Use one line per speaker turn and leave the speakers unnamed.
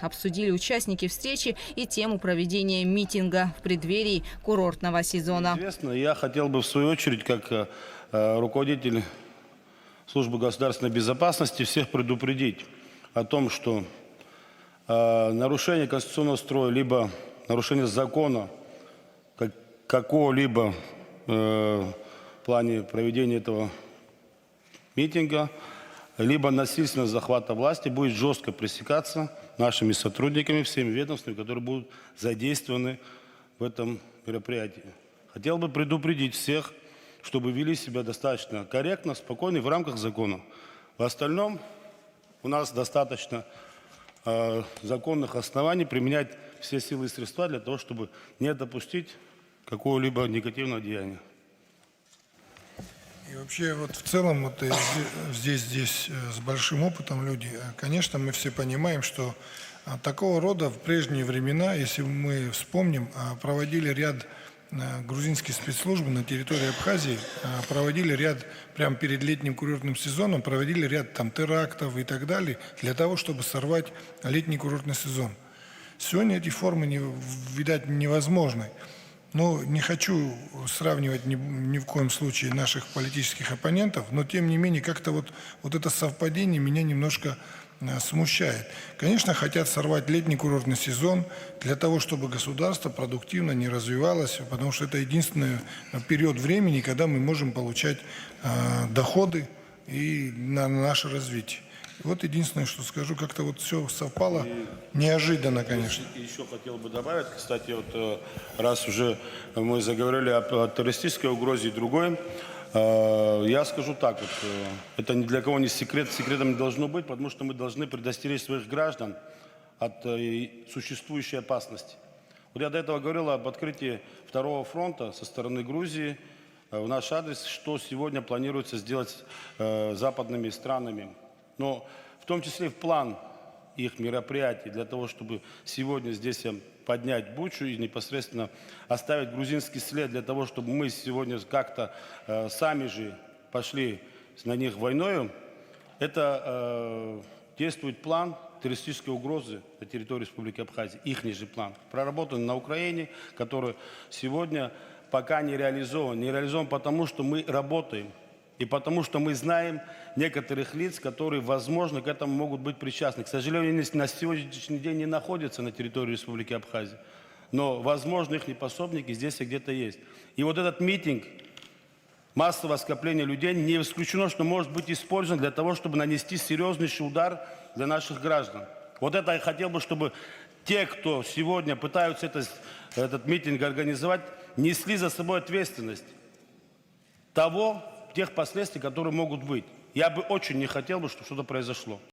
Обсудили участники встречи и тему проведения митинга в преддверии курортного сезона.
Я хотел бы в свою очередь, как руководитель службы государственной безопасности, всех предупредить о том, что нарушение конституционного строя, либо нарушение закона какого-либо в плане проведения этого митинга, либо насильственного захвата власти будет жестко пресекаться нашими сотрудниками, всеми ведомствами, которые будут задействованы в этом мероприятии. Хотел бы предупредить всех, чтобы вели себя достаточно корректно, спокойно и в рамках закона. В остальном у нас достаточно законных оснований применять все силы и средства для того, чтобы не допустить какого-либо негативного деяния.
И вообще, вот в целом, вот здесь с большим опытом люди, конечно, мы все понимаем, что такого рода в прежние времена, если мы вспомним, проводили ряд грузинские спецслужбы на территории Абхазии, проводили ряд, прямо перед летним курортным сезоном, проводили ряд там терактов и так далее, для того, чтобы сорвать летний курортный сезон. Сегодня эти формы, видать, невозможны. Но не хочу сравнивать ни в коем случае наших политических оппонентов, но тем не менее как-то вот это совпадение меня немножко смущает. Конечно, хотят сорвать летний курортный сезон для того, чтобы государство продуктивно не развивалось, потому что это единственный период времени, когда мы можем получать доходы и на наше развитие. Вот единственное, что скажу, как-то вот все совпало неожиданно, конечно.
Еще хотел бы добавить, кстати, вот раз уже мы заговорили о террористической угрозе и другой, я скажу так, вот, это ни для кого не секрет, секретом не должно быть, потому что мы должны предостеречь своих граждан от существующей опасности. Вот я до этого говорил об открытии второго фронта со стороны Грузии в наш адрес, что сегодня планируется сделать западными странами. Но в том числе в план их мероприятий для того, чтобы сегодня здесь поднять Бучу и непосредственно оставить грузинский след для того, чтобы мы сегодня как-то сами же пошли на них войною, это действует план террористической угрозы на территории Республики Абхазия, ихний же план, проработан на Украине, который сегодня пока не реализован. Не реализован потому, что мы работаем. И потому что мы знаем некоторых лиц, которые, возможно, к этому могут быть причастны. К сожалению, они на сегодняшний день не находятся на территории Республики Абхазия. Но, возможно, их пособники здесь и где-то есть. И вот этот митинг, массовое скопление людей, не исключено, что может быть использован для того, чтобы нанести серьезнейший удар для наших граждан. Вот это я хотел бы, чтобы те, кто сегодня пытаются этот митинг организовать, несли за собой ответственность тех последствий, которые могут быть. Я бы очень не хотел, чтобы что-то произошло.